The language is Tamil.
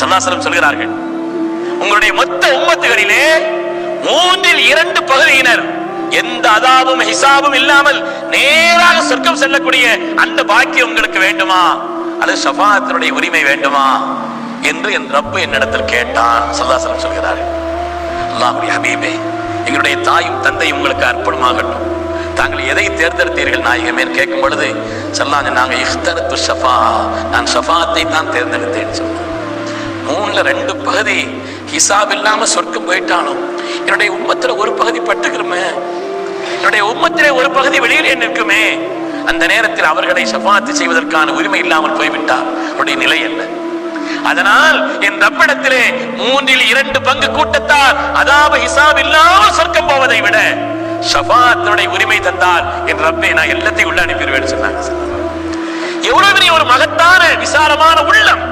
ஸல்லல்லாஹு சொல்கிறார்கள், உங்களுடைய மொத்த உம்மத்துகளிலே 2/3 பகுதியினர் எந்த அதாபும் ஹிசாபும் இல்லாமல் நேராக சொர்க்கம் செல்லக்கூடிய அந்த பாக்கியம் உங்களுக்கு வேண்டுமா, அது ஷஃபாஅத்தினுடைய உரிமை வேண்டுமா என்று என் ரப்பு என்னிடத்தில் கேட்டான். ஸல்லல்லாஹு அலைஹி சொல்கிறார்கள், அல்லாஹ்வுடைய ஹபீபே, எங்களுடைய தாயும் தந்தையும் உங்களுக்கு அர்ப்பணமாகட்டும், தாங்கள் எதை தேர்ந்தெடுத்தீர்கள் நாயகமே கேட்கும் பொழுது சொன்னாங்க, நாங்கள் இஃப்தரத்து ஷஃபா, நான் ஷஃபாத்தை தான் தேர்ந்தெடுத்தேன் சொன்னாங்க. 2/3 பகுதி ஹிசாப் இல்லாம சொர்க்கம் போயிட்டாலும் என்னுடைய உம்மத்துல ஒரு பகுதி பட்டுக்கிறோமே, என்னுடைய உம்மத்திலே ஒரு பகுதி வெளியிலே நிற்குமே, அந்த நேரத்தில் அவர்களை ஷஃபாத்து செய்வதற்கான உரிமை இல்லாமல் போய்விட்டார், அவருடைய நிலை என்ன? அதனால் என் ரப்பிடத்திலே 2/3 கூட்டத்தார் அதாவது ஹிசாப் இல்லாமல் சொர்க்கம் போவதை விட ஷஃபாஅத்தினுடைய உரிமை தந்தால் என் ரப்பே நான் எல்லாத்தையும் உள்ள அனுப்பிடுவேன் சொன்னாங்க. எவ்வளவு பெரிய ஒரு மகத்தான விசாலமான உள்ளம்!